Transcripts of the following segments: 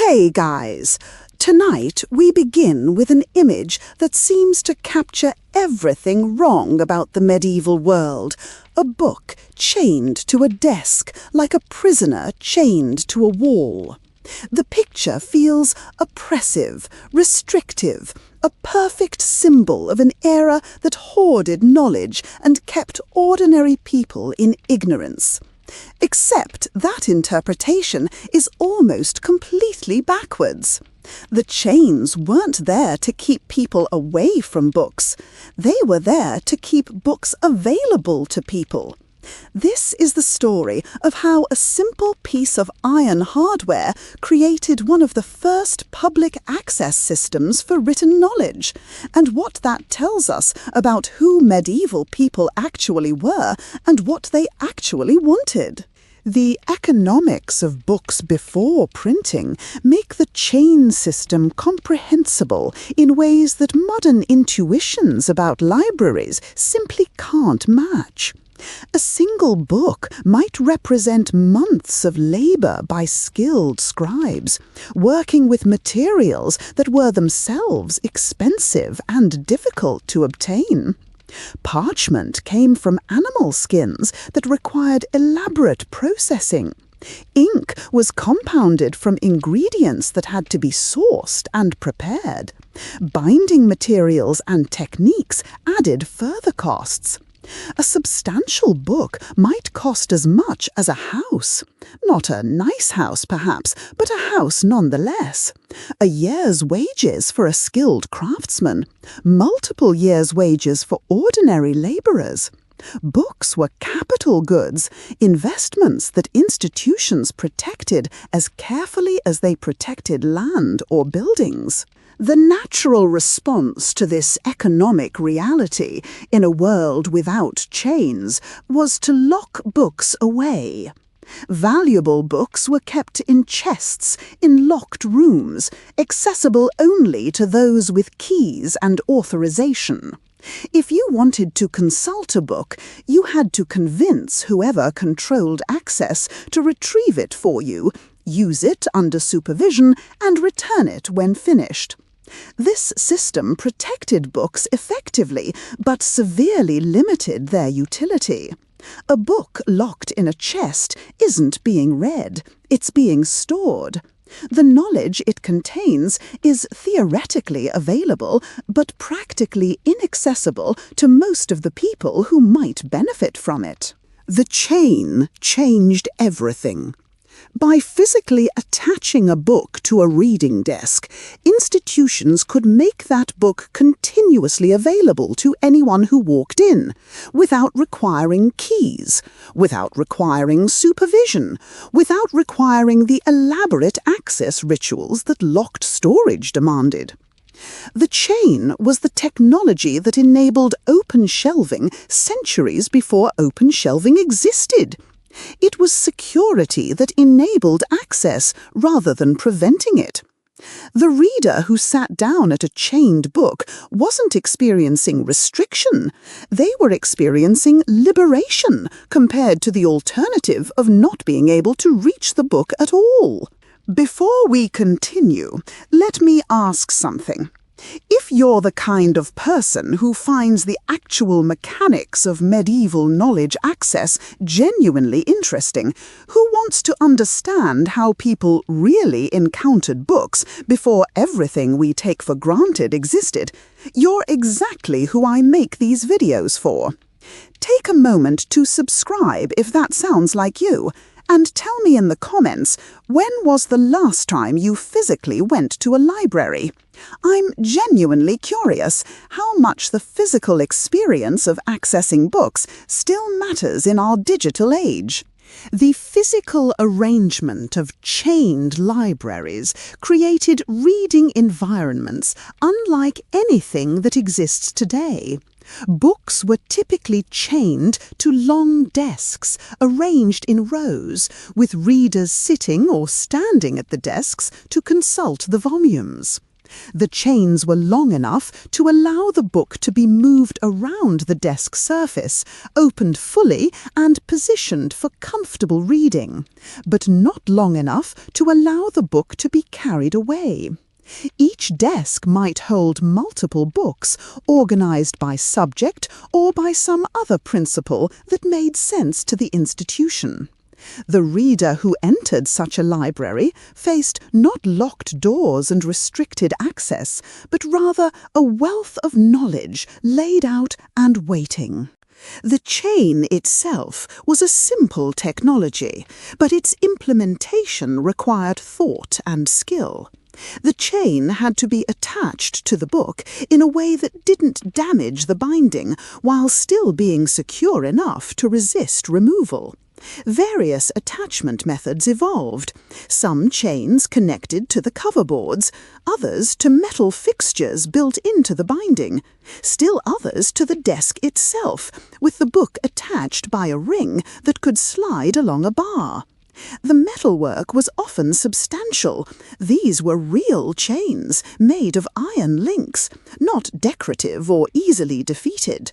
Hey guys! Tonight we begin with an image that seems to capture everything wrong about the medieval world. A book chained to a desk like a prisoner chained to a wall. The picture feels oppressive, restrictive, a perfect symbol of an era that hoarded knowledge and kept ordinary people in ignorance. Except that interpretation is almost completely backwards. The chains weren't there to keep people away from books. They were there to keep books available to people. This is the story of how a simple piece of iron hardware created one of the first public access systems for written knowledge, and what that tells us about who medieval people actually were and what they actually wanted. The economics of books before printing make the chain system comprehensible in ways that modern intuitions about libraries simply can't match. A single book might represent months of labour by skilled scribes, working with materials that were themselves expensive and difficult to obtain. Parchment came from animal skins that required elaborate processing. Ink was compounded from ingredients that had to be sourced and prepared. Binding materials and techniques added further costs. A substantial book might cost as much as a house. Not a nice house, perhaps, but a house nonetheless. A year's wages for a skilled craftsman. Multiple years' wages for ordinary labourers. Books were capital goods, investments that institutions protected as carefully as they protected land or buildings. The natural response to this economic reality in a world without chains was to lock books away. Valuable books were kept in chests in locked rooms, accessible only to those with keys and authorization. If you wanted to consult a book, you had to convince whoever controlled access to retrieve it for you, use it under supervision, and return it when finished. This system protected books effectively, but severely limited their utility. A book locked in a chest isn't being read, it's being stored. The knowledge it contains is theoretically available, but practically inaccessible to most of the people who might benefit from it. The chain changed everything. By physically attaching a book to a reading desk, institutions could make that book continuously available to anyone who walked in, without requiring keys, without requiring supervision, without requiring the elaborate access rituals that locked storage demanded. The chain was the technology that enabled open shelving centuries before open shelving existed. It was security that enabled access rather than preventing it. The reader who sat down at a chained book wasn't experiencing restriction. They were experiencing liberation compared to the alternative of not being able to reach the book at all. Before we continue, let me ask something. If you're the kind of person who finds the actual mechanics of medieval knowledge access genuinely interesting, who wants to understand how people really encountered books before everything we take for granted existed, you're exactly who I make these videos for. Take a moment to subscribe if that sounds like you, and tell me in the comments, when was the last time you physically went to a library? I'm genuinely curious how much the physical experience of accessing books still matters in our digital age. The physical arrangement of chained libraries created reading environments unlike anything that exists today. Books were typically chained to long desks, arranged in rows, with readers sitting or standing at the desks to consult the volumes. The chains were long enough to allow the book to be moved around the desk surface, opened fully and positioned for comfortable reading, but not long enough to allow the book to be carried away. Each desk might hold multiple books, organized by subject or by some other principle that made sense to the institution. The reader who entered such a library faced not locked doors and restricted access, but rather a wealth of knowledge laid out and waiting. The chain itself was a simple technology, but its implementation required thought and skill. The chain had to be attached to the book in a way that didn't damage the binding, while still being secure enough to resist removal. Various attachment methods evolved. Some chains connected to the coverboards, others to metal fixtures built into the binding, still others to the desk itself, with the book attached by a ring that could slide along a bar. The metalwork was often substantial. These were real chains, made of iron links, not decorative or easily defeated.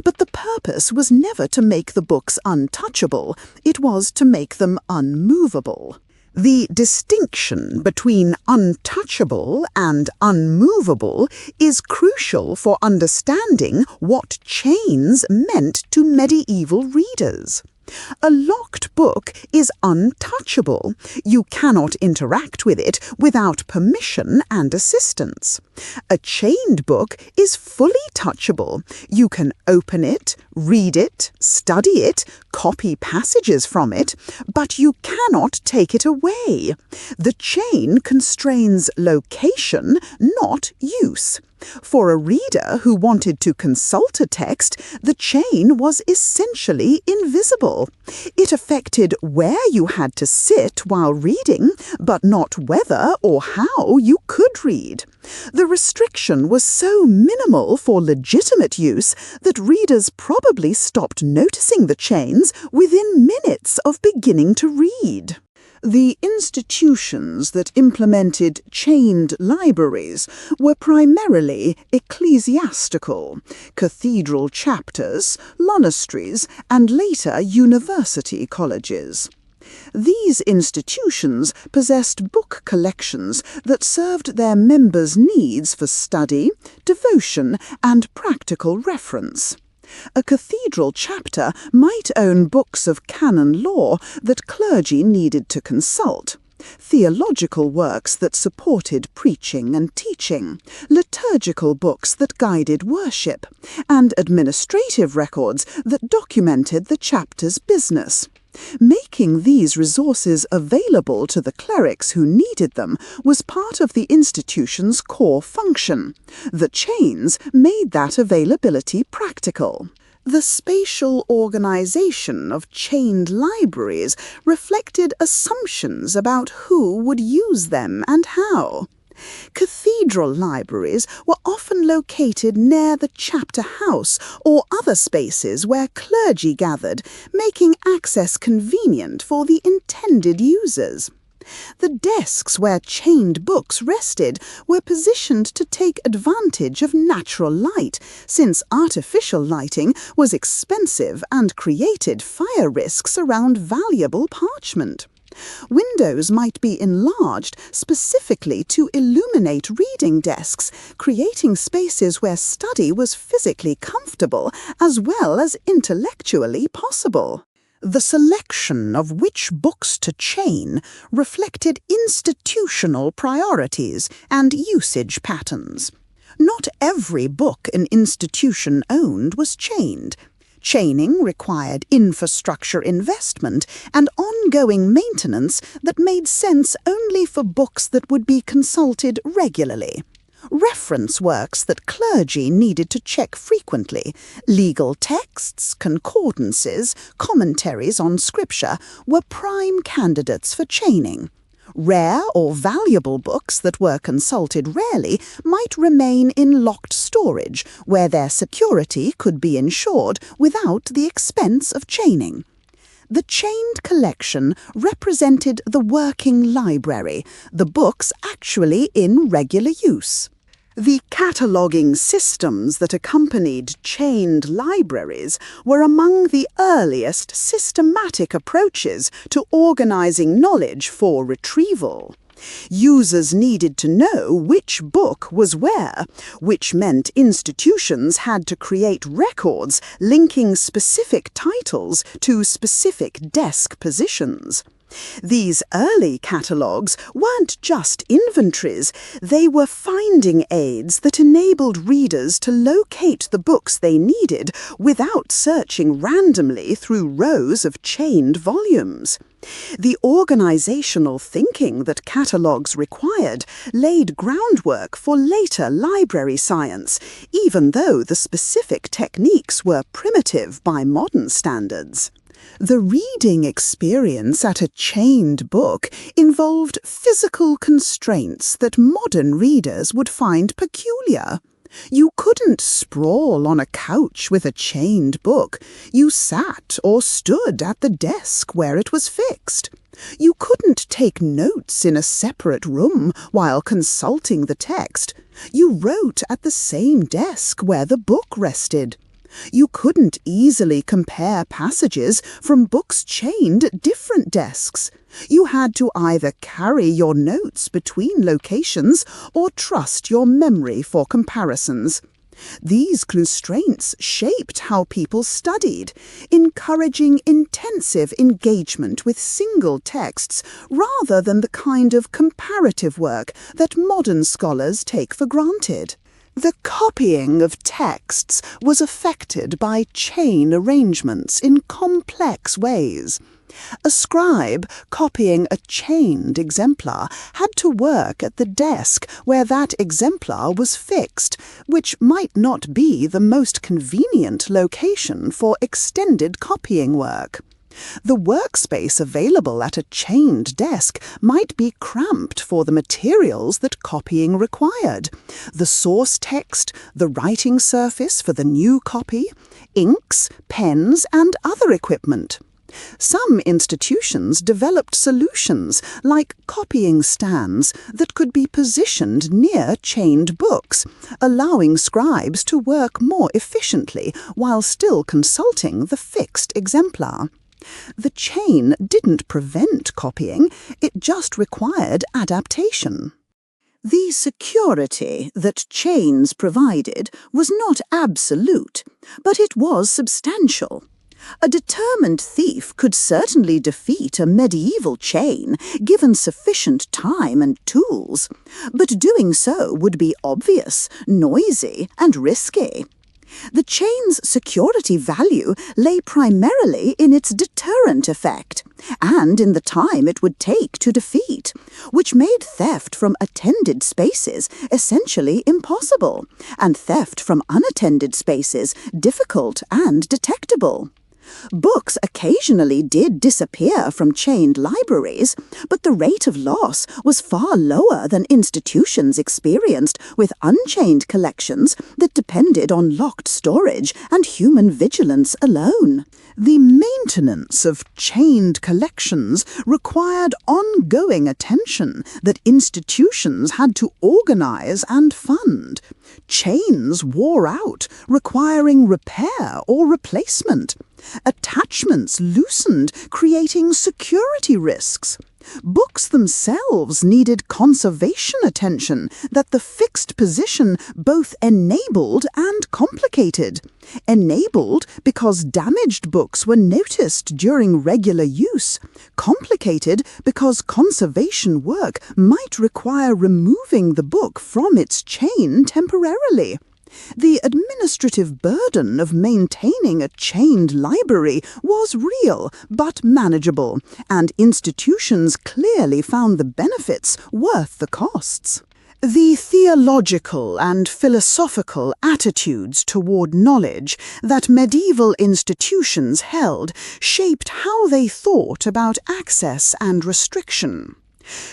But the purpose was never to make the books untouchable, it was to make them unmovable. The distinction between untouchable and unmovable is crucial for understanding what chains meant to medieval readers. A locked book is untouchable. You cannot interact with it without permission and assistance. A chained book is fully touchable. You can open it, read it, study it, copy passages from it, but you cannot take it away. The chain constrains location, not use. For a reader who wanted to consult a text, the chain was essentially invisible. It affected where you had to sit while reading, but not whether or how you could read. The restriction was so minimal for legitimate use that readers probably stopped noticing the chains within minutes of beginning to read. The institutions that implemented chained libraries were primarily ecclesiastical, cathedral chapters, monasteries, and later university colleges. These institutions possessed book collections that served their members' needs for study, devotion, and practical reference. A cathedral chapter might own books of canon law that clergy needed to consult, theological works that supported preaching and teaching, liturgical books that guided worship, and administrative records that documented the chapter's business. Making these resources available to the clerics who needed them was part of the institution's core function. The chains made that availability practical. The spatial organization of chained libraries reflected assumptions about who would use them and how. Cathedral libraries were often located near the chapter house or other spaces where clergy gathered, making access convenient for the intended users. The desks where chained books rested were positioned to take advantage of natural light, since artificial lighting was expensive and created fire risks around valuable parchment. Windows might be enlarged specifically to illuminate reading desks, creating spaces where study was physically comfortable as well as intellectually possible. The selection of which books to chain reflected institutional priorities and usage patterns. Not every book an institution owned was chained. Chaining required infrastructure investment and ongoing maintenance that made sense only for books that would be consulted regularly. Reference works that clergy needed to check frequently, legal texts, concordances, commentaries on scripture, were prime candidates for chaining. Rare or valuable books that were consulted rarely might remain in locked storage, where their security could be ensured without the expense of chaining. The chained collection represented the working library, the books actually in regular use. The cataloguing systems that accompanied chained libraries were among the earliest systematic approaches to organizing knowledge for retrieval. Users needed to know which book was where, which meant institutions had to create records linking specific titles to specific desk positions. These early catalogues weren't just inventories, they were finding aids that enabled readers to locate the books they needed without searching randomly through rows of chained volumes. The organizational thinking that catalogues required laid groundwork for later library science, even though the specific techniques were primitive by modern standards. The reading experience at a chained book involved physical constraints that modern readers would find peculiar. You couldn't sprawl on a couch with a chained book. You sat or stood at the desk where it was fixed. You couldn't take notes in a separate room while consulting the text. You wrote at the same desk where the book rested. You couldn't easily compare passages from books chained at different desks. You had to either carry your notes between locations or trust your memory for comparisons. These constraints shaped how people studied, encouraging intensive engagement with single texts rather than the kind of comparative work that modern scholars take for granted. The copying of texts was affected by chain arrangements in complex ways. A scribe copying a chained exemplar had to work at the desk where that exemplar was fixed, which might not be the most convenient location for extended copying work. The workspace available at a chained desk might be cramped for the materials that copying required: the source text, the writing surface for the new copy, inks, pens, and other equipment. Some institutions developed solutions like copying stands that could be positioned near chained books, allowing scribes to work more efficiently while still consulting the fixed exemplar. The chain didn't prevent copying, it just required adaptation. The security that chains provided was not absolute, but it was substantial. A determined thief could certainly defeat a medieval chain given sufficient time and tools, but doing so would be obvious, noisy, and risky. The chain's security value lay primarily in its deterrent effect, and in the time it would take to defeat, which made theft from attended spaces essentially impossible, and theft from unattended spaces difficult and detectable. Books occasionally did disappear from chained libraries, but the rate of loss was far lower than institutions experienced with unchained collections that depended on locked storage and human vigilance alone. The maintenance of chained collections required ongoing attention that institutions had to organize and fund. Chains wore out, requiring repair or replacement. Attachments loosened, creating security risks. Books themselves needed conservation attention that the fixed position both enabled and complicated. Enabled because damaged books were noticed during regular use. Complicated because conservation work might require removing the book from its chain temporarily. The administrative burden of maintaining a chained library was real but manageable, and institutions clearly found the benefits worth the costs. The theological and philosophical attitudes toward knowledge that medieval institutions held shaped how they thought about access and restriction.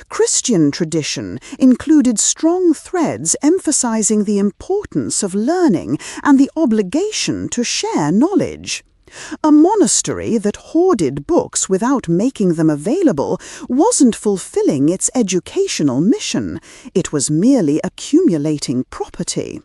Christian tradition included strong threads emphasizing the importance of learning and the obligation to share knowledge. A monastery that hoarded books without making them available wasn't fulfilling its educational mission. It was merely accumulating property.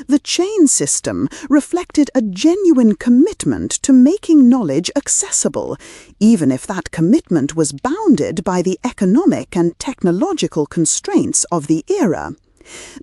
The chain system reflected a genuine commitment to making knowledge accessible, even if that commitment was bounded by the economic and technological constraints of the era.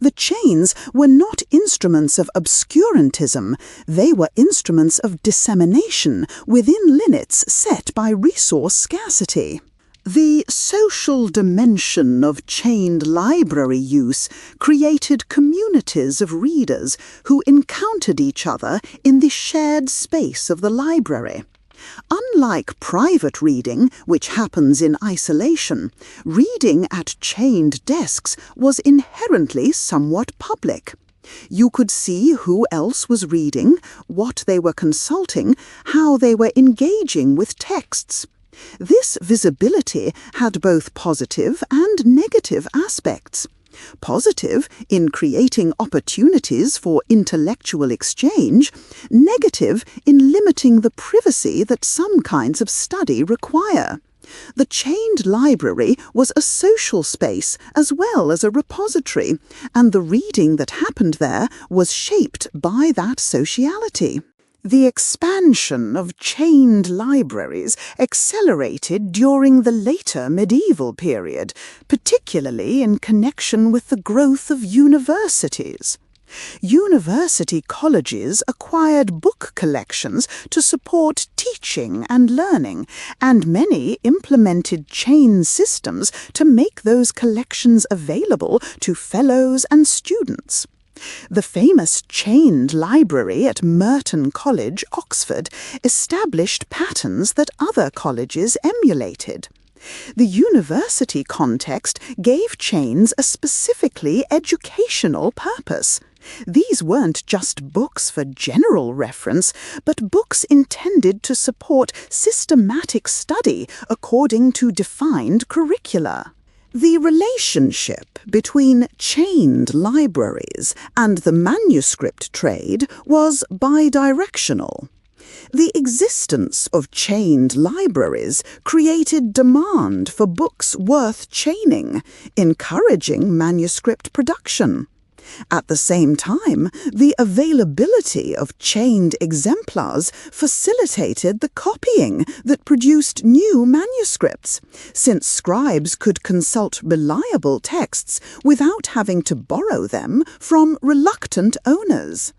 The chains were not instruments of obscurantism, they were instruments of dissemination within limits set by resource scarcity. The social dimension of chained library use created communities of readers who encountered each other in the shared space of the library. Unlike private reading, which happens in isolation, reading at chained desks was inherently somewhat public. You could see who else was reading, what they were consulting, how they were engaging with texts. This visibility had both positive and negative aspects. Positive in creating opportunities for intellectual exchange, negative in limiting the privacy that some kinds of study require. The chained library was a social space as well as a repository, and the reading that happened there was shaped by that sociality. The expansion of chained libraries accelerated during the later medieval period, particularly in connection with the growth of universities. University colleges acquired book collections to support teaching and learning, and many implemented chain systems to make those collections available to fellows and students. The famous chained library at Merton College, Oxford, established patterns that other colleges emulated. The university context gave chains a specifically educational purpose. These weren't just books for general reference, but books intended to support systematic study according to defined curricula. The relationship between chained libraries and the manuscript trade was bidirectional. The existence of chained libraries created demand for books worth chaining, encouraging manuscript production. At the same time, the availability of chained exemplars facilitated the copying that produced new manuscripts, since scribes could consult reliable texts without having to borrow them from reluctant owners.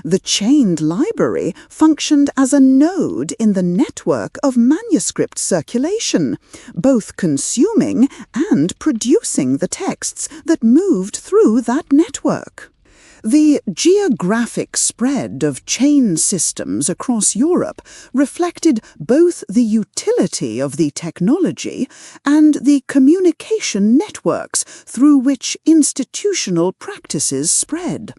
The chained library functioned as a node in the network of manuscript circulation, both consuming and producing the texts that moved through that network. The geographic spread of chain systems across Europe reflected both the utility of the technology and the communication networks through which institutional practices spread.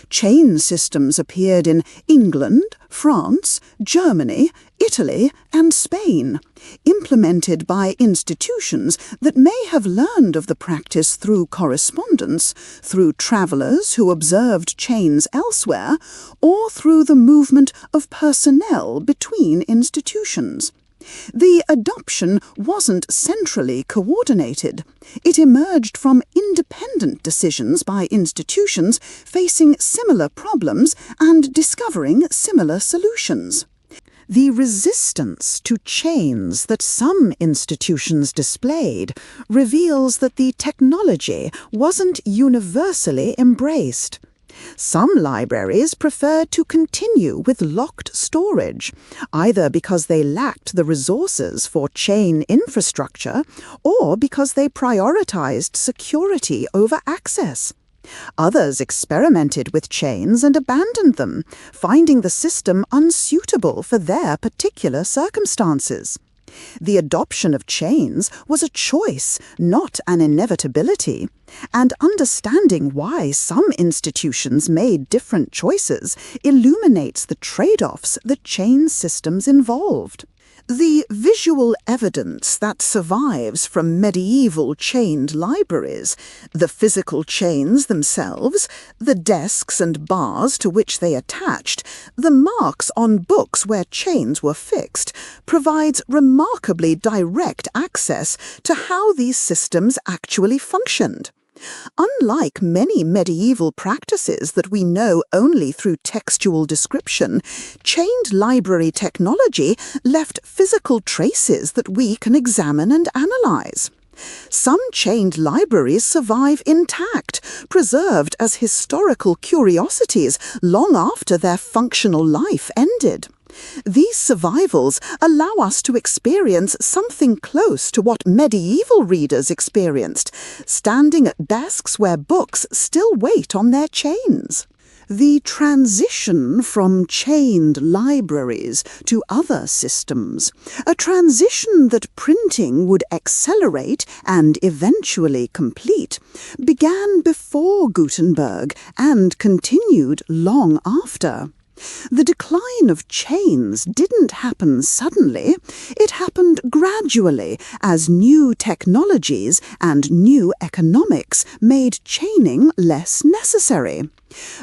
Chain systems appeared in England, France, Germany, Italy, and Spain, implemented by institutions that may have learned of the practice through correspondence, through travellers who observed chains elsewhere, or through the movement of personnel between institutions. The adoption wasn't centrally coordinated. It emerged from independent decisions by institutions facing similar problems and discovering similar solutions. The resistance to chains that some institutions displayed reveals that the technology wasn't universally embraced. Some libraries preferred to continue with locked storage, either because they lacked the resources for chain infrastructure or because they prioritized security over access. Others experimented with chains and abandoned them, finding the system unsuitable for their particular circumstances. The adoption of chains was a choice, not an inevitability, and understanding why some institutions made different choices illuminates the trade-offs that chain systems involved. The visual evidence that survives from medieval chained libraries, the physical chains themselves, the desks and bars to which they attached, the marks on books where chains were fixed, provides remarkably direct access to how these systems actually functioned. Unlike many medieval practices that we know only through textual description, chained library technology left physical traces that we can examine and analyze. Some chained libraries survive intact, preserved as historical curiosities long after their functional life ended. These survivals allow us to experience something close to what medieval readers experienced, standing at desks where books still wait on their chains. The transition from chained libraries to other systems, a transition that printing would accelerate and eventually complete, began before Gutenberg and continued long after. The decline of chains didn't happen suddenly. It happened gradually as new technologies and new economics made chaining less necessary.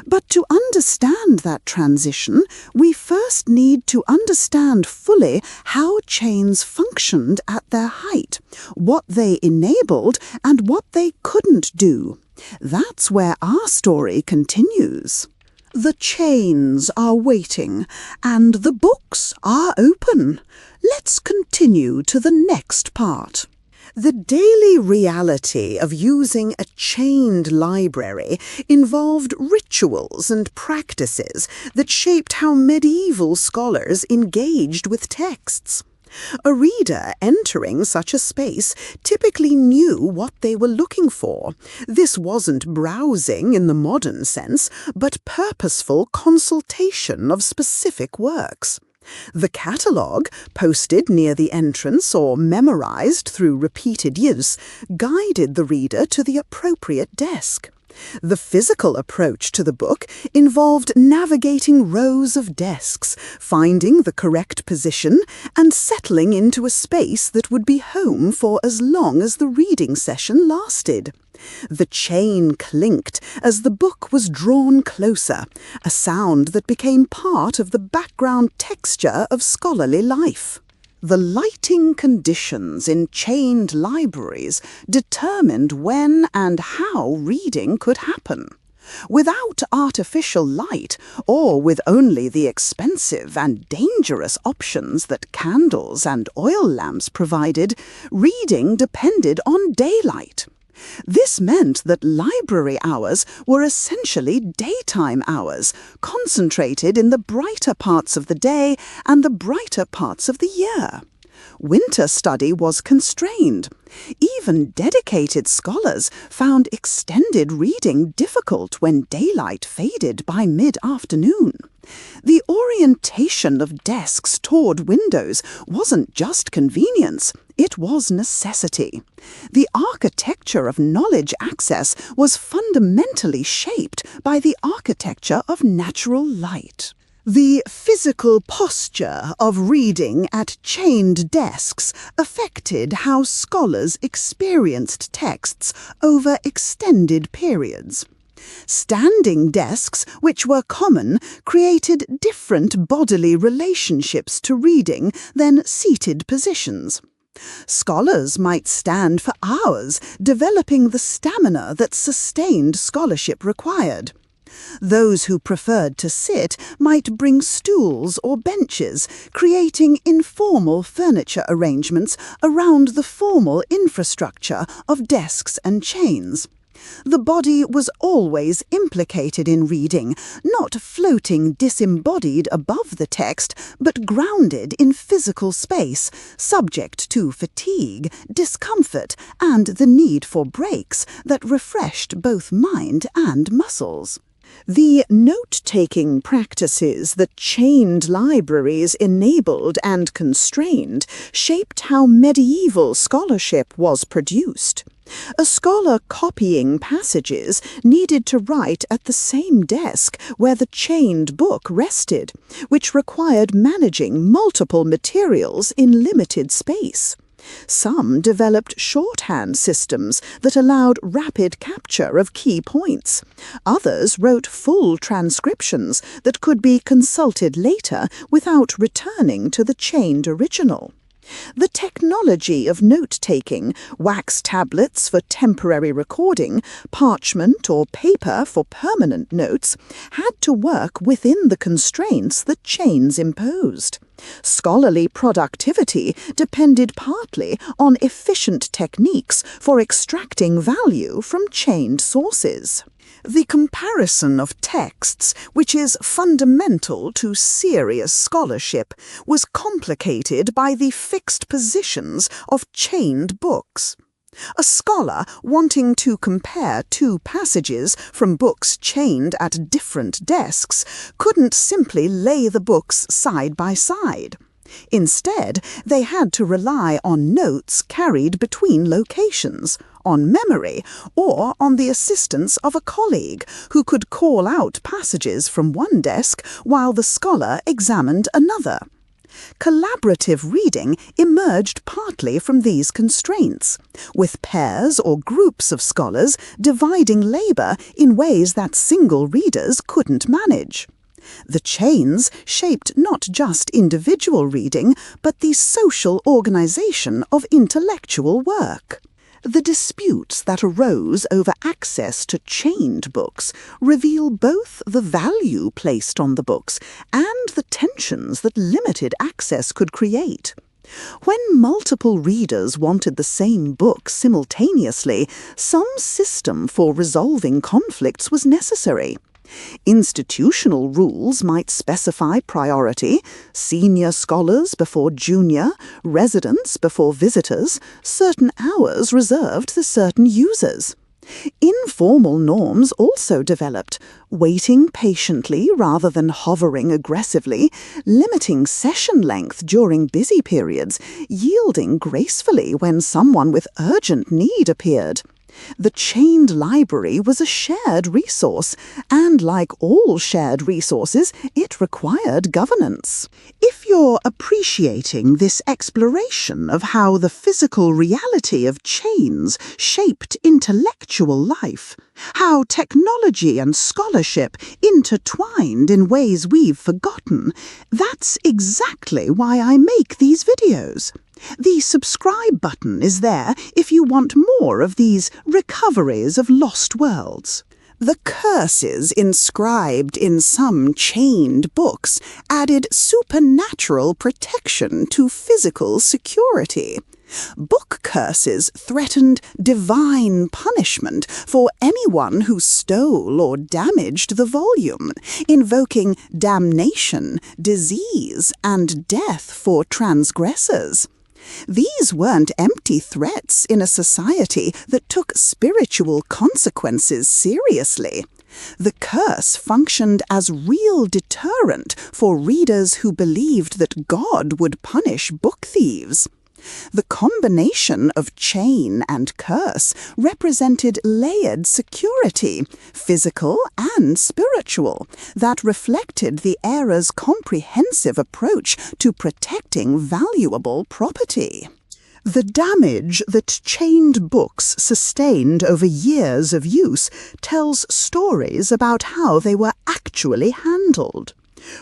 But to understand that transition, we first need to understand fully how chains functioned at their height, what they enabled and what they couldn't do. That's where our story continues. The chains are waiting, and the books are open. Let's continue to the next part. The daily reality of using a chained library involved rituals and practices that shaped how medieval scholars engaged with texts. A reader entering such a space typically knew what they were looking for. This wasn't browsing in the modern sense, but purposeful consultation of specific works. The catalogue, posted near the entrance or memorized through repeated use, guided the reader to the appropriate desk. The physical approach to the book involved navigating rows of desks, finding the correct position, and settling into a space that would be home for as long as the reading session lasted. The chain clinked as the book was drawn closer, a sound that became part of the background texture of scholarly life. The lighting conditions in chained libraries determined when and how reading could happen. Without artificial light, or with only the expensive and dangerous options that candles and oil lamps provided, reading depended on daylight. This meant that library hours were essentially daytime hours, concentrated in the brighter parts of the day and the brighter parts of the year. Winter study was constrained. Even dedicated scholars found extended reading difficult when daylight faded by mid-afternoon. The orientation of desks toward windows wasn't just convenience, it was necessity. The architecture of knowledge access was fundamentally shaped by the architecture of natural light. The physical posture of reading at chained desks affected how scholars experienced texts over extended periods. Standing desks, which were common, created different bodily relationships to reading than seated positions. Scholars might stand for hours, developing the stamina that sustained scholarship required. Those who preferred to sit might bring stools or benches, creating informal furniture arrangements around the formal infrastructure of desks and chains. The body was always implicated in reading, not floating disembodied above the text, but grounded in physical space, subject to fatigue, discomfort, and the need for breaks that refreshed both mind and muscles. The note-taking practices that chained libraries enabled and constrained shaped how medieval scholarship was produced. A scholar copying passages needed to write at the same desk where the chained book rested, which required managing multiple materials in limited space. Some developed shorthand systems that allowed rapid capture of key points. Others wrote full transcriptions that could be consulted later without returning to the chained original. The technology of note-taking, wax tablets for temporary recording, parchment or paper for permanent notes, had to work within the constraints that chains imposed. Scholarly productivity depended partly on efficient techniques for extracting value from chained sources. The comparison of texts, which is fundamental to serious scholarship, was complicated by the fixed positions of chained books. A scholar wanting to compare two passages from books chained at different desks couldn't simply lay the books side by side. Instead, they had to rely on notes carried between locations, on memory, or on the assistance of a colleague who could call out passages from one desk while the scholar examined another. Collaborative reading emerged partly from these constraints, with pairs or groups of scholars dividing labour in ways that single readers couldn't manage. The chains shaped not just individual reading, but the social organisation of intellectual work. The disputes that arose over access to chained books reveal both the value placed on the books and the tensions that limited access could create. When multiple readers wanted the same book simultaneously, some system for resolving conflicts was necessary. Institutional rules might specify priority: senior scholars before junior, residents before visitors, certain hours reserved to certain users. Informal norms also developed: waiting patiently rather than hovering aggressively, limiting session length during busy periods, yielding gracefully when someone with urgent need appeared. The chained library was a shared resource, and like all shared resources, it required governance. If you're appreciating this exploration of how the physical reality of chains shaped intellectual life, how technology and scholarship intertwined in ways we've forgotten, that's exactly why I make these videos. The subscribe button is there if you want more of these recoveries of lost worlds. The curses inscribed in some chained books added supernatural protection to physical security. Book curses threatened divine punishment for anyone who stole or damaged the volume, invoking damnation, disease, and death for transgressors. These weren't empty threats in a society that took spiritual consequences seriously. The curse functioned as real deterrent for readers who believed that God would punish book thieves. The combination of chain and curse represented layered security, physical and spiritual, that reflected the era's comprehensive approach to protecting valuable property. The damage that chained books sustained over years of use tells stories about how they were actually handled.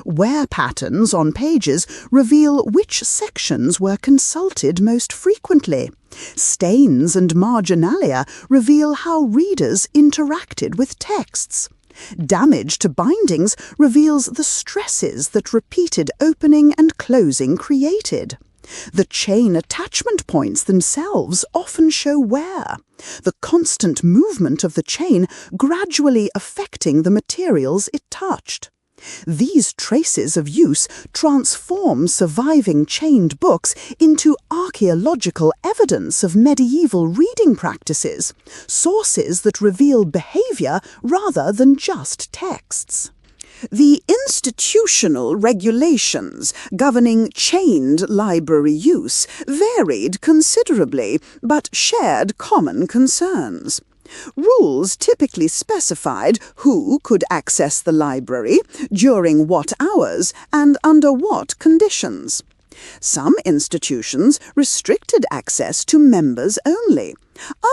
Wear patterns on pages reveal which sections were consulted most frequently. Stains and marginalia reveal how readers interacted with texts. Damage to bindings reveals the stresses that repeated opening and closing created. The chain attachment points themselves often show wear, the constant movement of the chain gradually affecting the materials it touched. These traces of use transform surviving chained books into archaeological evidence of medieval reading practices, sources that reveal behaviour rather than just texts. The institutional regulations governing chained library use varied considerably, but shared common concerns. Rules typically specified who could access the library, during what hours, and under what conditions. Some institutions restricted access to members only.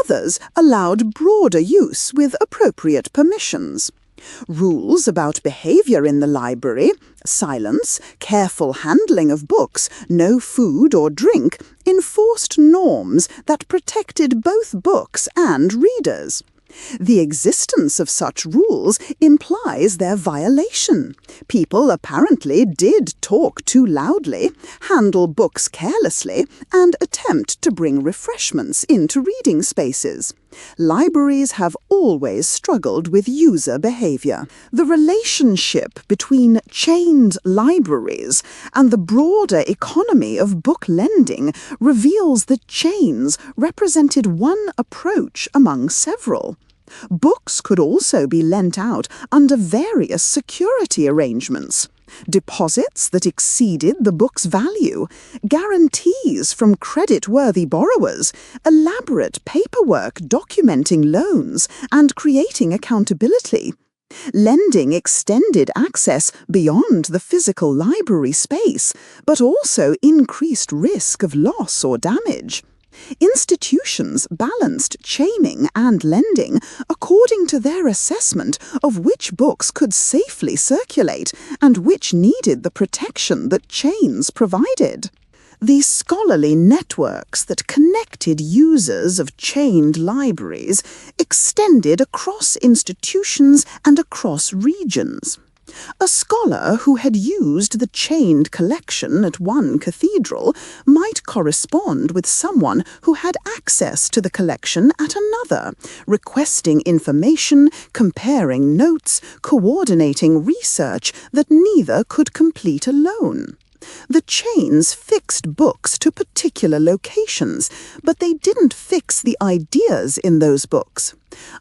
Others allowed broader use with appropriate permissions. Rules about behaviour in the library, silence, careful handling of books, no food or drink, enforced norms that protected both books and readers. The existence of such rules implies their violation. People apparently did talk too loudly, handle books carelessly, and attempt to bring refreshments into reading spaces. Libraries have always struggled with user behaviour. The relationship between chained libraries and the broader economy of book lending reveals that chains represented one approach among several. Books could also be lent out under various security arrangements. Deposits that exceeded the book's value, guarantees from credit-worthy borrowers, elaborate paperwork documenting loans and creating accountability. Lending extended access beyond the physical library space, but also increased risk of loss or damage. Institutions balanced chaining and lending according to their assessment of which books could safely circulate and which needed the protection that chains provided. The scholarly networks that connected users of chained libraries extended across institutions and across regions. A scholar who had used the chained collection at one cathedral might correspond with someone who had access to the collection at another, requesting information, comparing notes, coordinating research that neither could complete alone. The chains fixed books to particular locations, but they didn't fix the ideas in those books.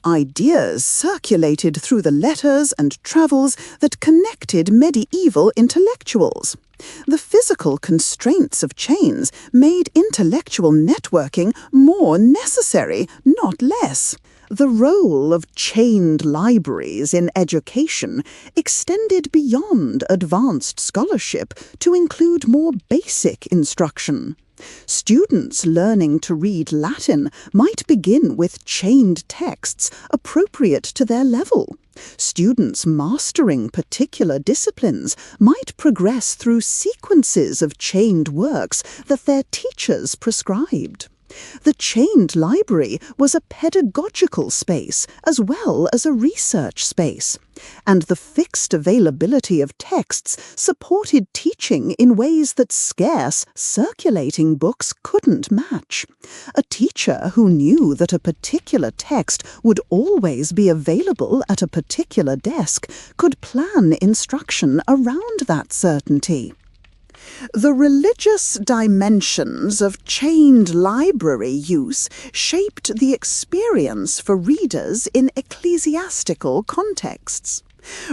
Ideas circulated through the letters and travels that connected medieval intellectuals. The physical constraints of chains made intellectual networking more necessary, not less. The role of chained libraries in education extended beyond advanced scholarship to include more basic instruction. Students learning to read Latin might begin with chained texts appropriate to their level. Students mastering particular disciplines might progress through sequences of chained works that their teachers prescribed. The chained library was a pedagogical space as well as a research space, and the fixed availability of texts supported teaching in ways that scarce, circulating books couldn't match. A teacher who knew that a particular text would always be available at a particular desk could plan instruction around that certainty. The religious dimensions of chained library use shaped the experience for readers in ecclesiastical contexts.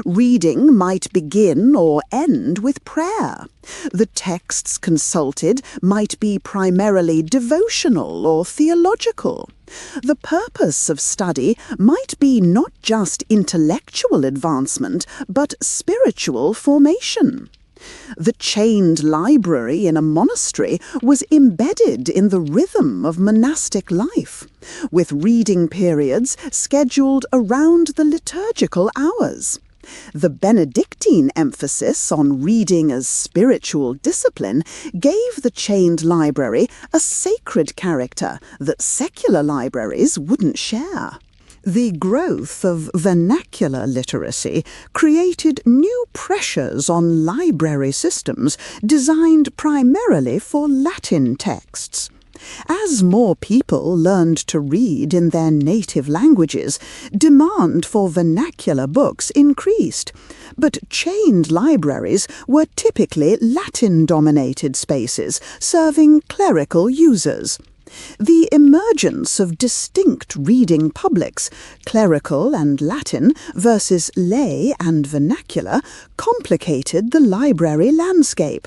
Reading might begin or end with prayer. The texts consulted might be primarily devotional or theological. The purpose of study might be not just intellectual advancement, but spiritual formation. The chained library in a monastery was embedded in the rhythm of monastic life, with reading periods scheduled around the liturgical hours. The Benedictine emphasis on reading as spiritual discipline gave the chained library a sacred character that secular libraries wouldn't share. The growth of vernacular literacy created new pressures on library systems designed primarily for Latin texts. As more people learned to read in their native languages, demand for vernacular books increased, but chained libraries were typically Latin-dominated spaces serving clerical users. The emergence of distinct reading publics, clerical and Latin versus lay and vernacular, complicated the library landscape.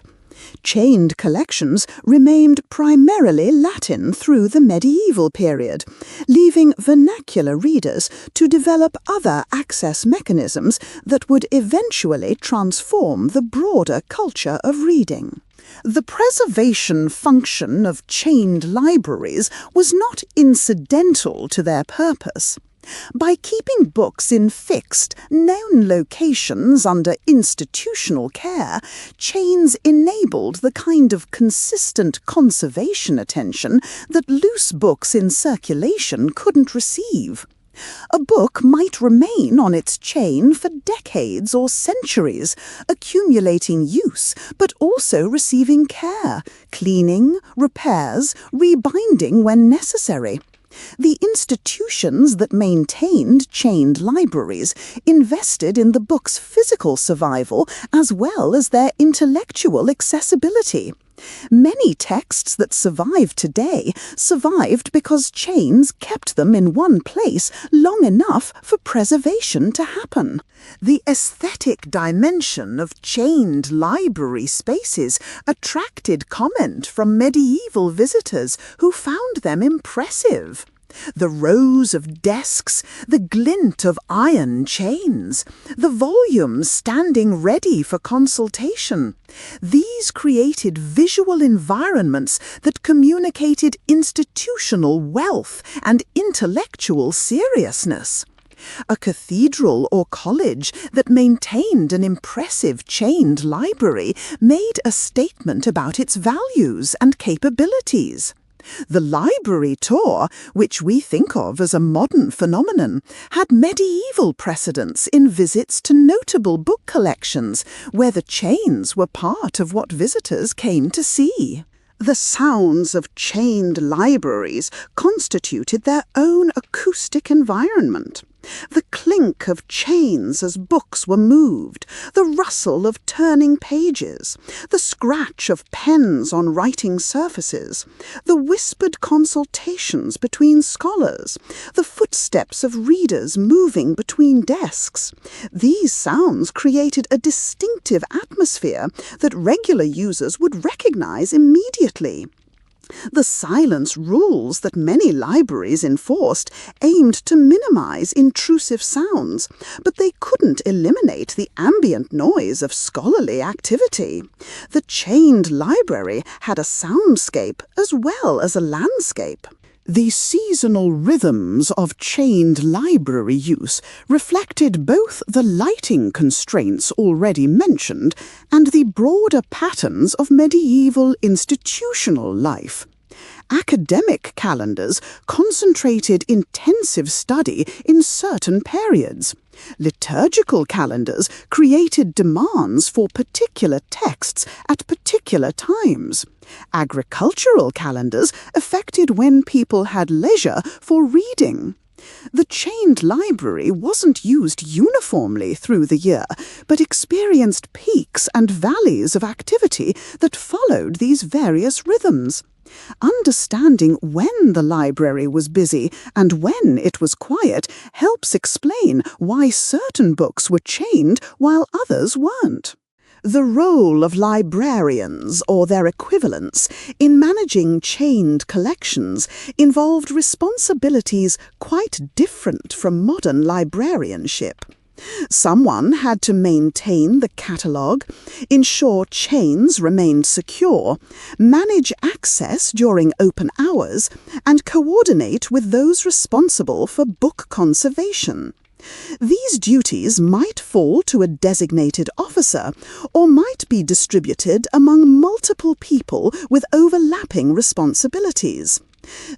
Chained collections remained primarily Latin through the medieval period, leaving vernacular readers to develop other access mechanisms that would eventually transform the broader culture of reading. The preservation function of chained libraries was not incidental to their purpose. By keeping books in fixed, known locations under institutional care, chains enabled the kind of consistent conservation attention that loose books in circulation couldn't receive. A book might remain on its chain for decades or centuries, accumulating use, but also receiving care, cleaning, repairs, rebinding when necessary. The institutions that maintained chained libraries invested in the book's physical survival as well as their intellectual accessibility. Many texts that survive today survived because chains kept them in one place long enough for preservation to happen. The aesthetic dimension of chained library spaces attracted comment from medieval visitors who found them impressive. The rows of desks, the glint of iron chains, the volumes standing ready for consultation. These created visual environments that communicated institutional wealth and intellectual seriousness. A cathedral or college that maintained an impressive chained library made a statement about its values and capabilities. The library tour, which we think of as a modern phenomenon, had medieval precedents in visits to notable book collections, where the chains were part of what visitors came to see. The sounds of chained libraries constituted their own acoustic environment. The clink of chains as books were moved, the rustle of turning pages, the scratch of pens on writing surfaces, the whispered consultations between scholars, the footsteps of readers moving between desks. These sounds created a distinctive atmosphere that regular users would recognize immediately. The silence rules that many libraries enforced aimed to minimize intrusive sounds, but they couldn't eliminate the ambient noise of scholarly activity. The chained library had a soundscape as well as a landscape. The seasonal rhythms of chained library use reflected both the lighting constraints already mentioned and the broader patterns of medieval institutional life. Academic calendars concentrated intensive study in certain periods. Liturgical calendars created demands for particular texts at particular times. Agricultural calendars affected when people had leisure for reading. The chained library wasn't used uniformly through the year, but experienced peaks and valleys of activity that followed these various rhythms. Understanding when the library was busy and when it was quiet helps explain why certain books were chained while others weren't. The role of librarians, or their equivalents, in managing chained collections involved responsibilities quite different from modern librarianship. Someone had to maintain the catalogue, ensure chains remained secure, manage access during open hours, and coordinate with those responsible for book conservation. These duties might fall to a designated officer or might be distributed among multiple people with overlapping responsibilities.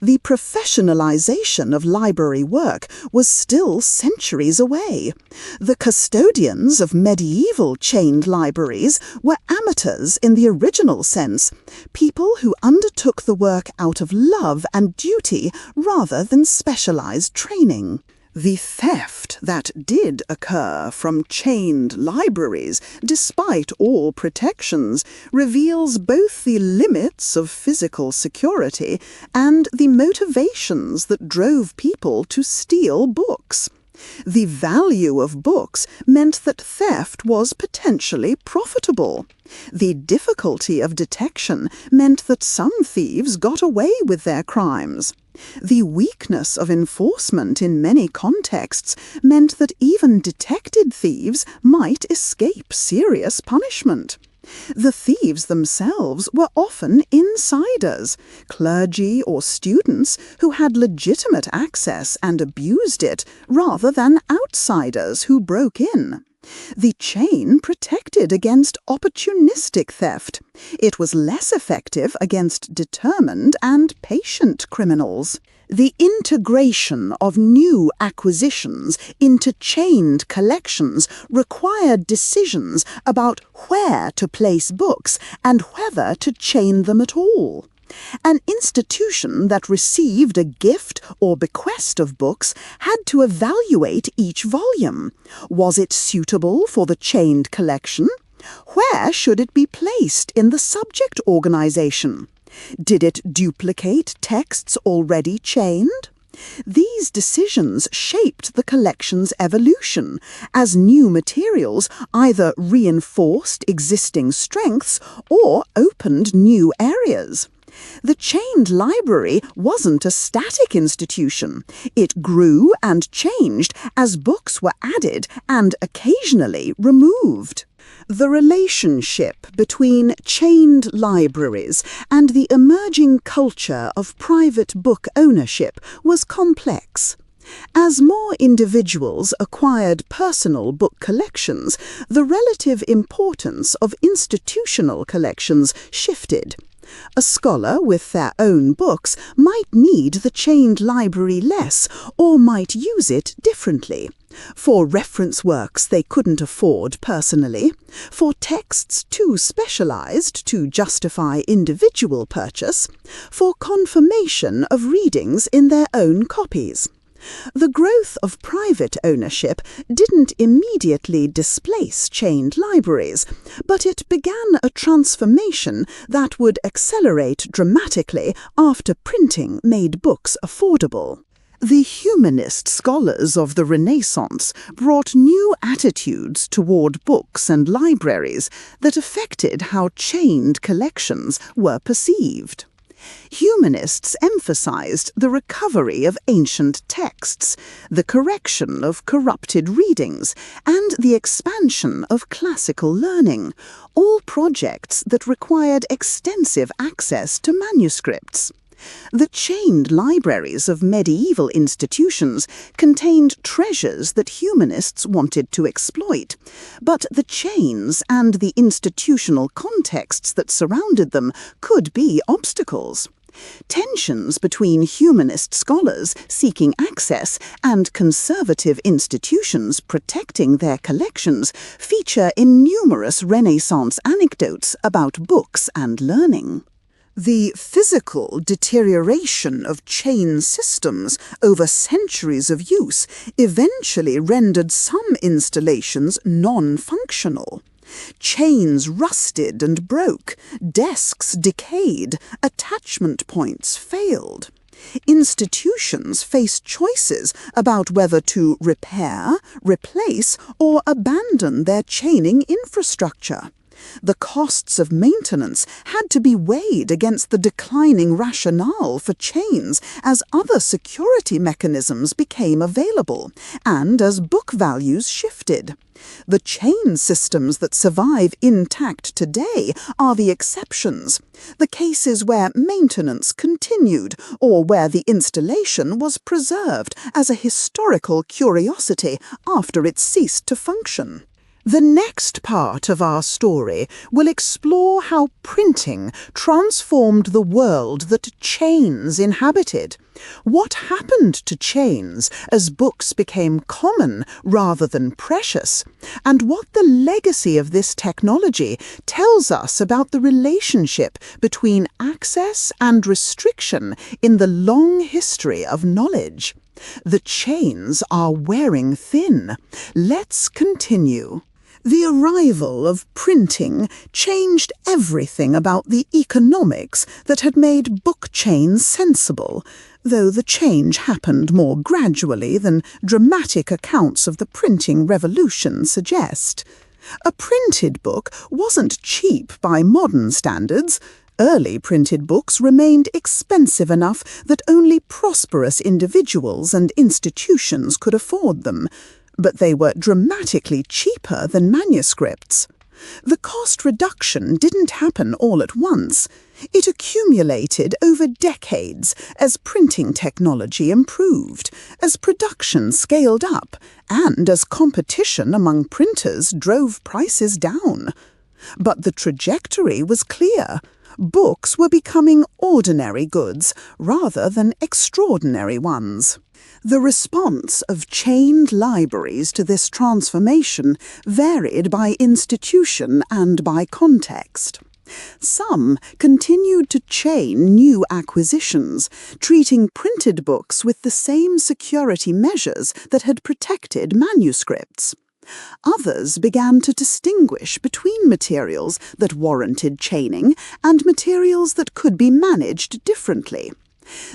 The professionalization of library work was still centuries away. The custodians of medieval chained libraries were amateurs in the original sense, people who undertook the work out of love and duty rather than specialized training. The theft that did occur from chained libraries, despite all protections, reveals both the limits of physical security and the motivations that drove people to steal books. The value of books meant that theft was potentially profitable. The difficulty of detection meant that some thieves got away with their crimes. The weakness of enforcement in many contexts meant that even detected thieves might escape serious punishment. The thieves themselves were often insiders, clergy or students who had legitimate access and abused it, rather than outsiders who broke in. The chain protected against opportunistic theft. It was less effective against determined and patient criminals. The integration of new acquisitions into chained collections required decisions about where to place books and whether to chain them at all. An institution that received a gift or bequest of books had to evaluate each volume. Was it suitable for the chained collection? Where should it be placed in the subject organization? Did it duplicate texts already chained? These decisions shaped the collection's evolution, as new materials either reinforced existing strengths or opened new areas. The chained library wasn't a static institution. It grew and changed as books were added and occasionally removed. The relationship between chained libraries and the emerging culture of private book ownership was complex. As more individuals acquired personal book collections, the relative importance of institutional collections shifted. A scholar with their own books might need the chained library less or might use it differently. For reference works they couldn't afford personally, for texts too specialized to justify individual purchase, for confirmation of readings in their own copies. The growth of private ownership didn't immediately displace chained libraries, but it began a transformation that would accelerate dramatically after printing made books affordable. The humanist scholars of the Renaissance brought new attitudes toward books and libraries that affected how chained collections were perceived. Humanists emphasized the recovery of ancient texts, the correction of corrupted readings, and the expansion of classical learning, all projects that required extensive access to manuscripts. The chained libraries of medieval institutions contained treasures that humanists wanted to exploit, but the chains and the institutional contexts that surrounded them could be obstacles. Tensions between humanist scholars seeking access and conservative institutions protecting their collections feature in numerous Renaissance anecdotes about books and learning. The physical deterioration of chain systems over centuries of use eventually rendered some installations non-functional. Chains rusted and broke, desks decayed, attachment points failed. Institutions faced choices about whether to repair, replace, or abandon their chaining infrastructure. The costs of maintenance had to be weighed against the declining rationale for chains as other security mechanisms became available, and as book values shifted. The chain systems that survive intact today are the exceptions, the cases where maintenance continued or where the installation was preserved as a historical curiosity after it ceased to function. The next part of our story will explore how printing transformed the world that chains inhabited. What happened to chains as books became common rather than precious, and what the legacy of this technology tells us about the relationship between access and restriction in the long history of knowledge. The chains are wearing thin. Let's continue. The arrival of printing changed everything about the economics that had made book chains sensible, though the change happened more gradually than dramatic accounts of the printing revolution suggest. A printed book wasn't cheap by modern standards. Early printed books remained expensive enough that only prosperous individuals and institutions could afford them, but they were dramatically cheaper than manuscripts. The cost reduction didn't happen all at once. It accumulated over decades as printing technology improved, as production scaled up, and as competition among printers drove prices down. But the trajectory was clear. Books were becoming ordinary goods rather than extraordinary ones. The response of chained libraries to this transformation varied by institution and by context. Some continued to chain new acquisitions, treating printed books with the same security measures that had protected manuscripts. Others began to distinguish between materials that warranted chaining and materials that could be managed differently.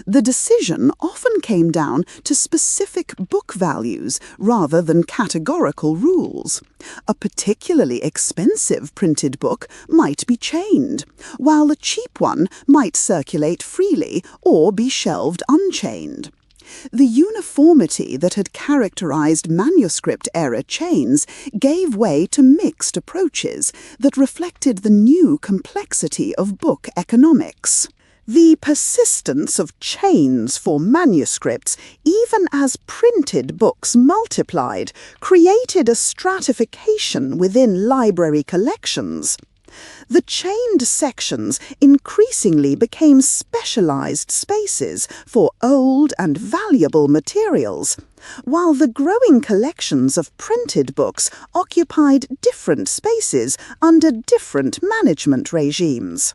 The decision often came down to specific book values rather than categorical rules. A particularly expensive printed book might be chained, while a cheap one might circulate freely or be shelved unchained. The uniformity that had characterized manuscript-era chains gave way to mixed approaches that reflected the new complexity of book economics. The persistence of chains for manuscripts, even as printed books multiplied, created a stratification within library collections. The chained sections increasingly became specialized spaces for old and valuable materials, while the growing collections of printed books occupied different spaces under different management regimes.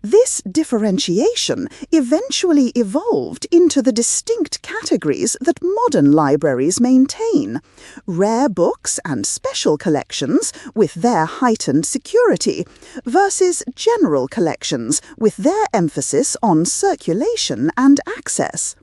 This differentiation eventually evolved into the distinct categories that modern libraries maintain: rare books and special collections with their heightened security versus general collections with their emphasis on circulation and access.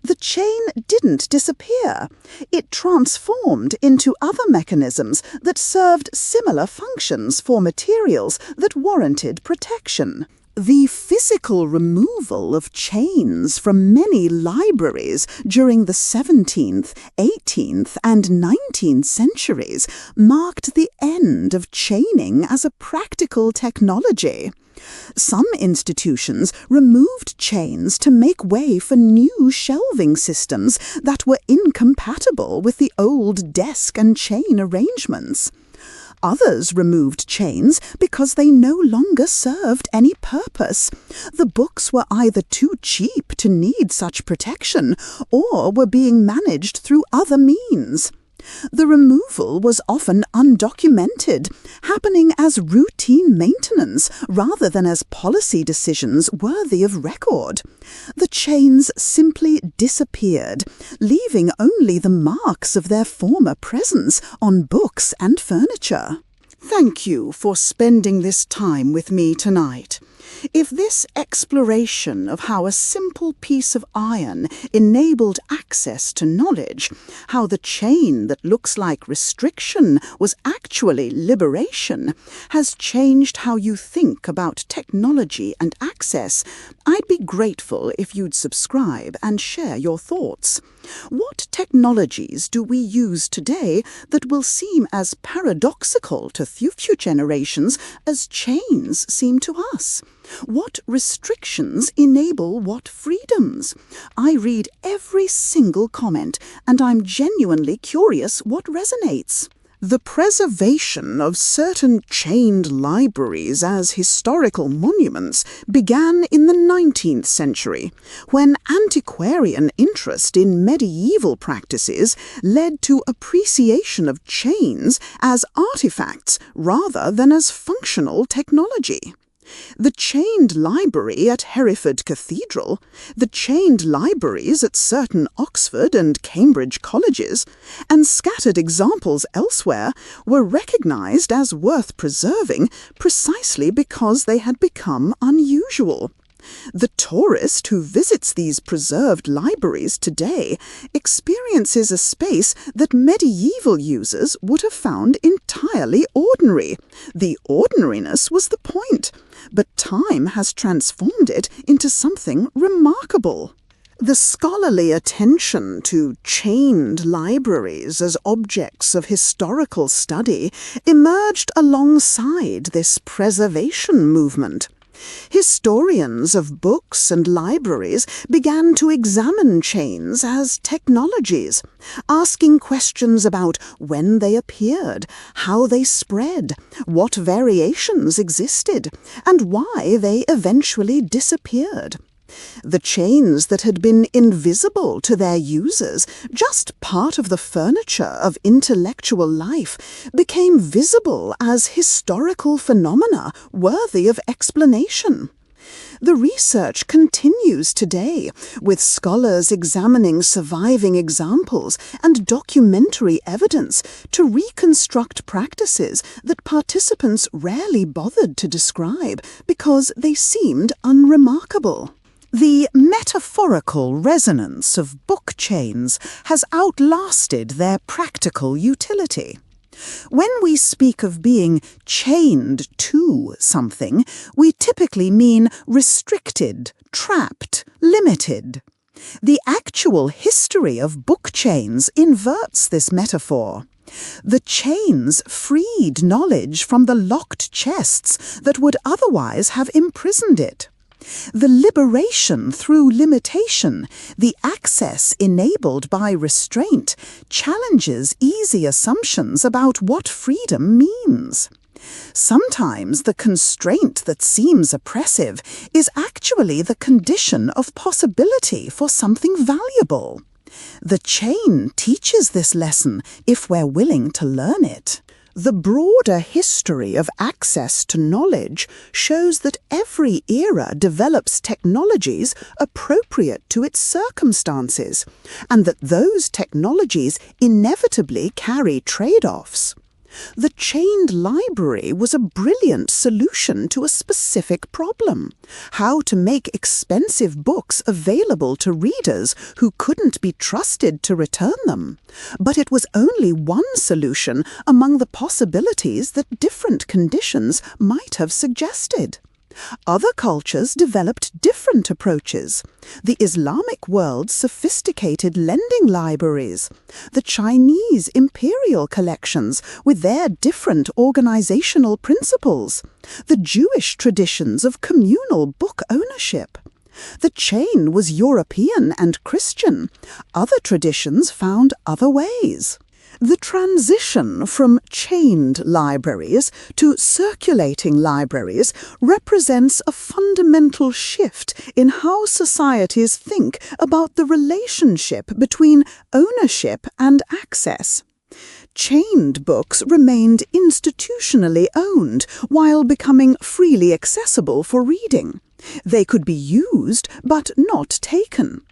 The chain didn't disappear. It transformed into other mechanisms that served similar functions for materials that warranted protection. The physical removal of chains from many libraries during the 17th, 18th, and 19th centuries marked the end of chaining as a practical technology. Some institutions removed chains to make way for new shelving systems that were incompatible with the old desk and chain arrangements. Others removed chains because they no longer served any purpose. The books were either too cheap to need such protection or were being managed through other means. The removal was often undocumented, happening as routine maintenance rather than as policy decisions worthy of record. The chains simply disappeared, leaving only the marks of their former presence on books and furniture. Thank you for spending this time with me tonight. If this exploration of how a simple piece of iron enabled access to knowledge, how the chain that looks like restriction was actually liberation, has changed how you think about technology and access, I'd be grateful if you'd subscribe and share your thoughts. What technologies do we use today that will seem as paradoxical to future generations as chains seem to us? What restrictions enable what freedoms? I read every single comment, and I'm genuinely curious what resonates. The preservation of certain chained libraries as historical monuments began in the 19th century, when antiquarian interest in medieval practices led to appreciation of chains as artifacts rather than as functional technology. The chained library at Hereford Cathedral, the chained libraries at certain Oxford and Cambridge colleges, and scattered examples elsewhere were recognised as worth preserving precisely because they had become unusual. The tourist who visits these preserved libraries today experiences a space that medieval users would have found entirely ordinary. The ordinariness was the point, but time has transformed it into something remarkable. The scholarly attention to chained libraries as objects of historical study emerged alongside this preservation movement. Historians of books and libraries began to examine chains as technologies, asking questions about when they appeared, how they spread, what variations existed, and why they eventually disappeared. The chains that had been invisible to their users, just part of the furniture of intellectual life, became visible as historical phenomena worthy of explanation. The research continues today, with scholars examining surviving examples and documentary evidence to reconstruct practices that participants rarely bothered to describe because they seemed unremarkable. The metaphorical resonance of book chains has outlasted their practical utility. When we speak of being chained to something, we typically mean restricted, trapped, limited. The actual history of book chains inverts this metaphor. The chains freed knowledge from the locked chests that would otherwise have imprisoned it. The liberation through limitation, the access enabled by restraint, challenges easy assumptions about what freedom means. Sometimes the constraint that seems oppressive is actually the condition of possibility for something valuable. The chain teaches this lesson if we're willing to learn it. The broader history of access to knowledge shows that every era develops technologies appropriate to its circumstances, and that those technologies inevitably carry trade-offs. The chained library was a brilliant solution to a specific problem: how to make expensive books available to readers who couldn't be trusted to return them. But it was only one solution among the possibilities that different conditions might have suggested. Other cultures developed different approaches. The Islamic world's sophisticated lending libraries, the Chinese imperial collections with their different organizational principles, the Jewish traditions of communal book ownership. The chain was European and Christian. Other traditions found other ways. The transition from chained libraries to circulating libraries represents a fundamental shift in how societies think about the relationship between ownership and access. Chained books remained institutionally owned while becoming freely accessible for reading. They could be used but not taken.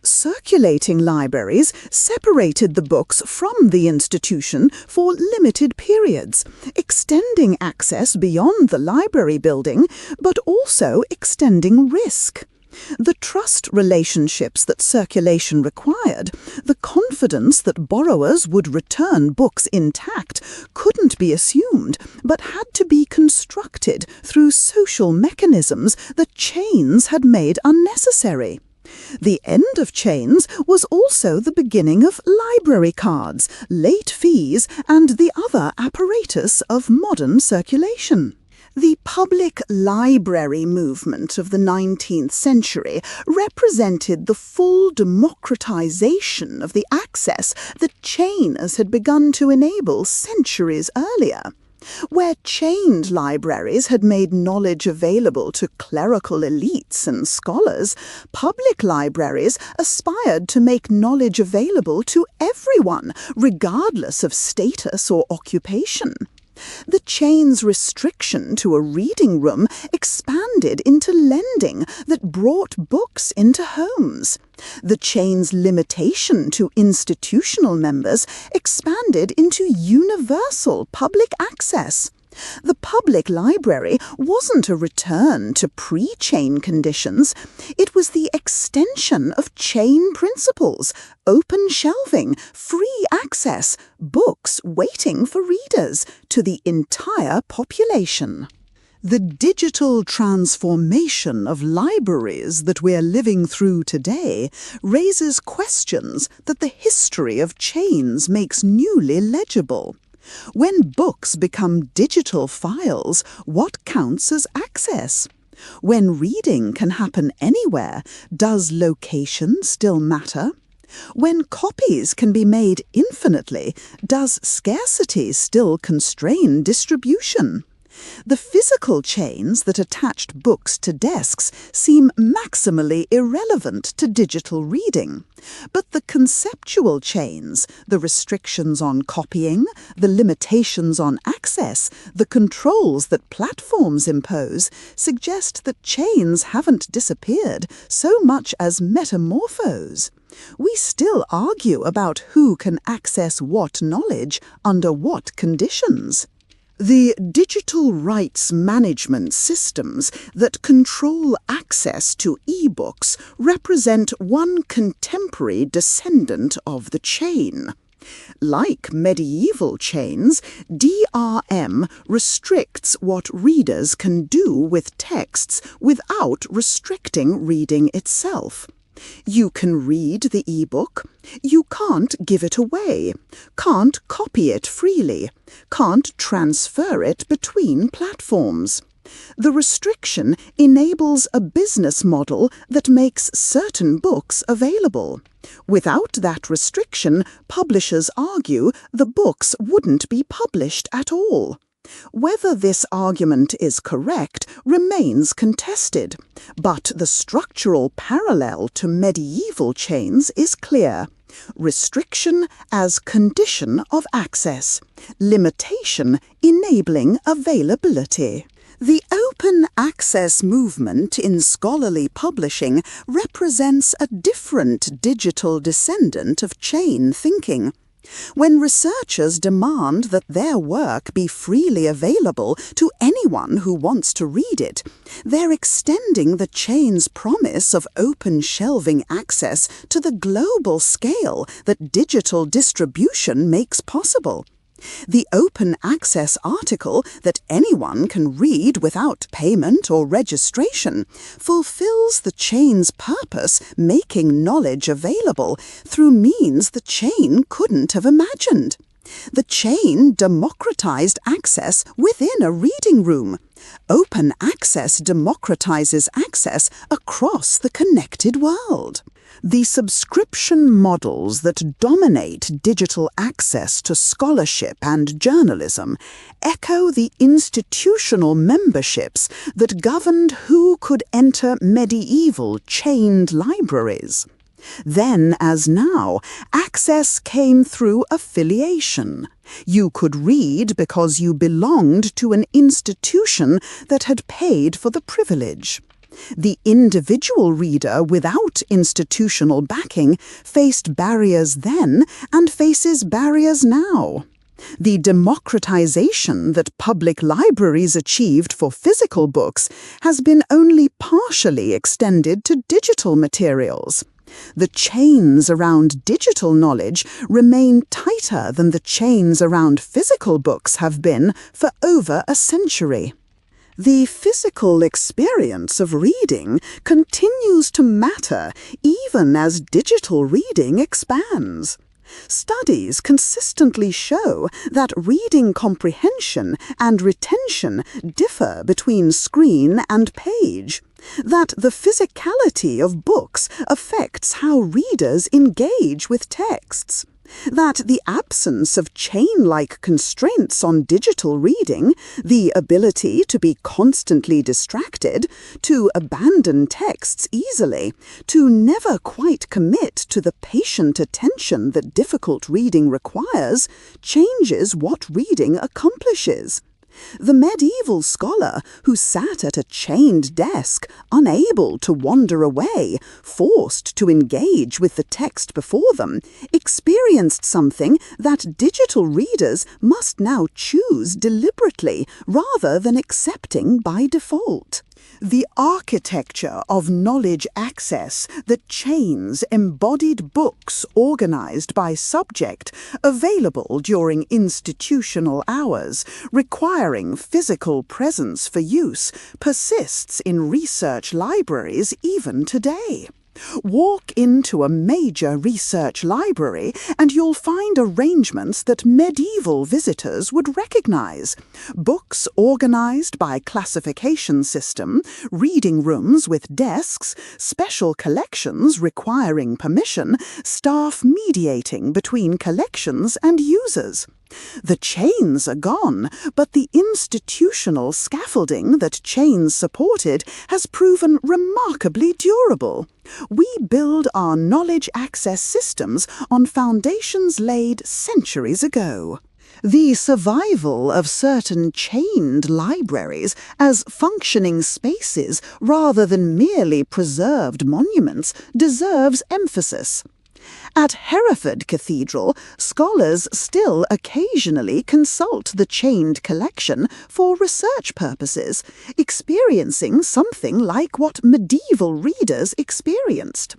Circulating libraries separated the books from the institution for limited periods, extending access beyond the library building, but also extending risk. The trust relationships that circulation required, the confidence that borrowers would return books intact, couldn't be assumed, but had to be constructed through social mechanisms that chains had made unnecessary. The end of chains was also the beginning of library cards, late fees, and the other apparatus of modern circulation. The public library movement of the 19th century represented the full democratization of the access that chainers had begun to enable centuries earlier. Where chained libraries had made knowledge available to clerical elites and scholars, public libraries aspired to make knowledge available to everyone, regardless of status or occupation. The chain's restriction to a reading room expanded into lending that brought books into homes. The chain's limitation to institutional members expanded into universal public access. The public library wasn't a return to pre-chain conditions. It was the extension of chain principles, open shelving, free access, books waiting for readers, to the entire population. The digital transformation of libraries that we're living through today raises questions that the history of chains makes newly legible. When books become digital files, what counts as access? When reading can happen anywhere, does location still matter? When copies can be made infinitely, does scarcity still constrain distribution? The physical chains that attached books to desks seem maximally irrelevant to digital reading. But the conceptual chains, the restrictions on copying, the limitations on access, the controls that platforms impose, suggest that chains haven't disappeared so much as metamorphose. We still argue about who can access what knowledge under what conditions. The digital rights management systems that control access to e-books represent one contemporary descendant of the chain. Like medieval chains, DRM restricts what readers can do with texts without restricting reading itself. You can read the e-book, you can't give it away, can't copy it freely, can't transfer it between platforms. The restriction enables a business model that makes certain books available. Without that restriction, publishers argue the books wouldn't be published at all. Whether this argument is correct remains contested, but the structural parallel to medieval chains is clear. Restriction as condition of access, limitation enabling availability. The open access movement in scholarly publishing represents a different digital descendant of chain thinking. When researchers demand that their work be freely available to anyone who wants to read it, they're extending the chain's promise of open shelving access to the global scale that digital distribution makes possible. The open access article that anyone can read without payment or registration fulfills the chain's purpose, making knowledge available through means the chain couldn't have imagined. The chain democratized access within a reading room. Open access democratizes access across the connected world. The subscription models that dominate digital access to scholarship and journalism echo the institutional memberships that governed who could enter medieval chained libraries. Then, as now, access came through affiliation. You could read because you belonged to an institution that had paid for the privilege. The individual reader without institutional backing faced barriers then and faces barriers now. The democratization that public libraries achieved for physical books has been only partially extended to digital materials. The chains around digital knowledge remain tighter than the chains around physical books have been for over a century. The physical experience of reading continues to matter even as digital reading expands. Studies consistently show that reading comprehension and retention differ between screen and page, that the physicality of books affects how readers engage with texts. That the absence of chain-like constraints on digital reading, the ability to be constantly distracted, to abandon texts easily, to never quite commit to the patient attention that difficult reading requires, changes what reading accomplishes. The medieval scholar who sat at a chained desk, unable to wander away, forced to engage with the text before them, experienced something that digital readers must now choose deliberately rather than accepting by default. The architecture of knowledge access that chains embodied books organized by subject, available during institutional hours, requiring physical presence for use, persists in research libraries even today. Walk into a major research library and you'll find arrangements that medieval visitors would recognize. Books organized by classification system, reading rooms with desks, special collections requiring permission, staff mediating between collections and users. The chains are gone, but the institutional scaffolding that chains supported has proven remarkably durable. We build our knowledge access systems on foundations laid centuries ago. The survival of certain chained libraries as functioning spaces rather than merely preserved monuments deserves emphasis. At Hereford Cathedral, scholars still occasionally consult the chained collection for research purposes, experiencing something like what medieval readers experienced.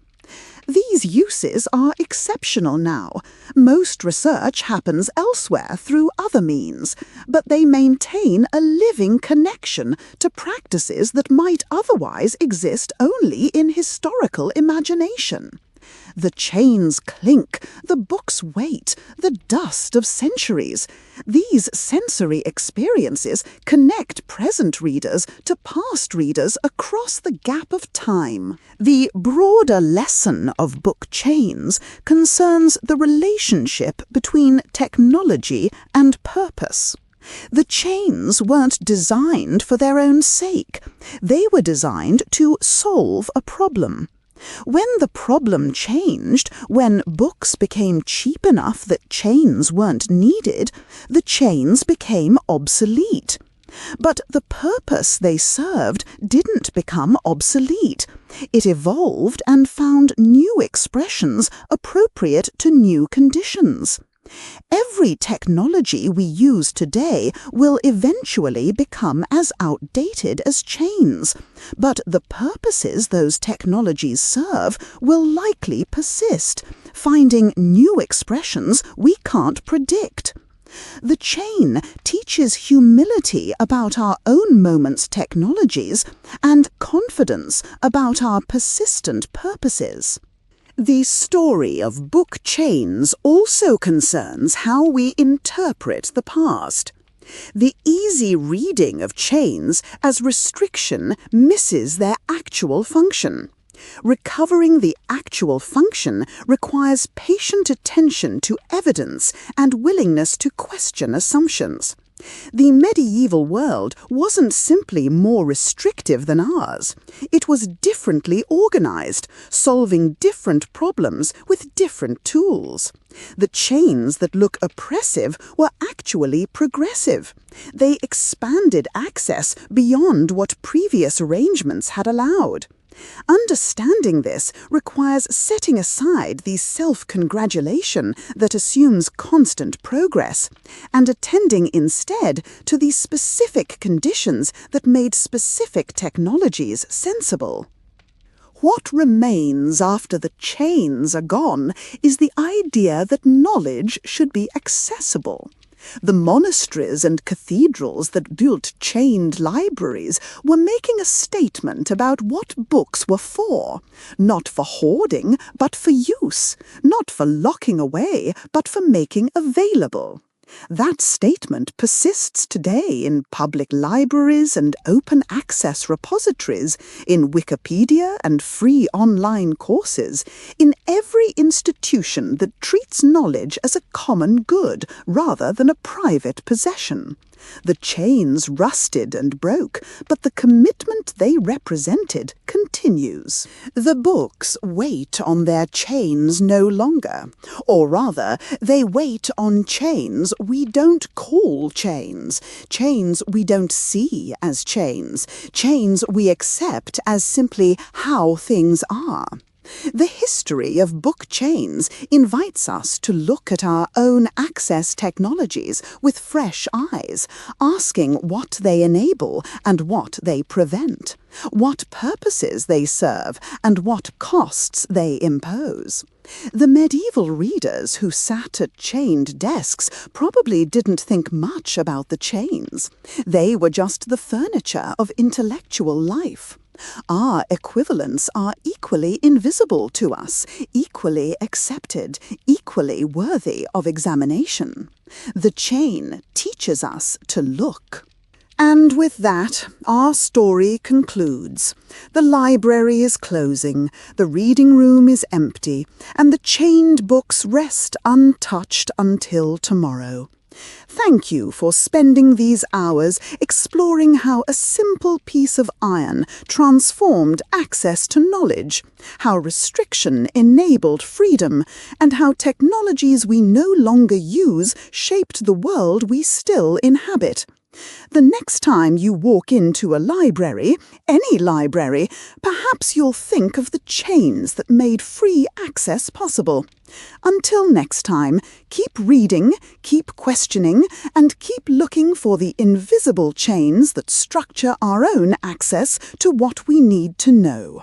These uses are exceptional now. Most research happens elsewhere through other means, but they maintain a living connection to practices that might otherwise exist only in historical imagination. The chains clink, the books wait, the dust of centuries. These sensory experiences connect present readers to past readers across the gap of time. The broader lesson of book chains concerns the relationship between technology and purpose. The chains weren't designed for their own sake. They were designed to solve a problem. When the problem changed, when books became cheap enough that chains weren't needed, the chains became obsolete. But the purpose they served didn't become obsolete. It evolved and found new expressions appropriate to new conditions. Every technology we use today will eventually become as outdated as chains, but the purposes those technologies serve will likely persist, finding new expressions we can't predict. The chain teaches humility about our own moment's technologies and confidence about our persistent purposes. The story of book chains also concerns how we interpret the past. The easy reading of chains as restriction misses their actual function. Recovering the actual function requires patient attention to evidence and willingness to question assumptions. The medieval world wasn't simply more restrictive than ours. It was differently organized, solving different problems with different tools. The chains that look oppressive were actually progressive. They expanded access beyond what previous arrangements had allowed. Understanding this requires setting aside the self-congratulation that assumes constant progress, and attending instead to the specific conditions that made specific technologies sensible. What remains after the chains are gone is the idea that knowledge should be accessible. The monasteries and cathedrals that built chained libraries were making a statement about what books were for. Not for hoarding, but for use. Not for locking away, but for making available. That statement persists today in public libraries and open access repositories, in Wikipedia and free online courses, in every institution that treats knowledge as a common good rather than a private possession. The chains rusted and broke, but the commitment they represented continues. The books wait on their chains no longer. Or rather, they wait on chains we don't call chains, chains we don't see as chains, chains we accept as simply how things are. The history of book chains invites us to look at our own access technologies with fresh eyes, asking what they enable and what they prevent, what purposes they serve and what costs they impose. The medieval readers who sat at chained desks probably didn't think much about the chains. They were just the furniture of intellectual life. Our equivalents are equally invisible to us, equally accepted, equally worthy of examination. The chain teaches us to look. And with that, our story concludes. The library is closing, the reading room is empty, and the chained books rest untouched until tomorrow. Thank you for spending these hours exploring how a simple piece of iron transformed access to knowledge, how restriction enabled freedom, and how technologies we no longer use shaped the world we still inhabit. The next time you walk into a library, any library, perhaps you'll think of the chains that made free access possible. Until next time, keep reading, keep questioning, and keep looking for the invisible chains that structure our own access to what we need to know.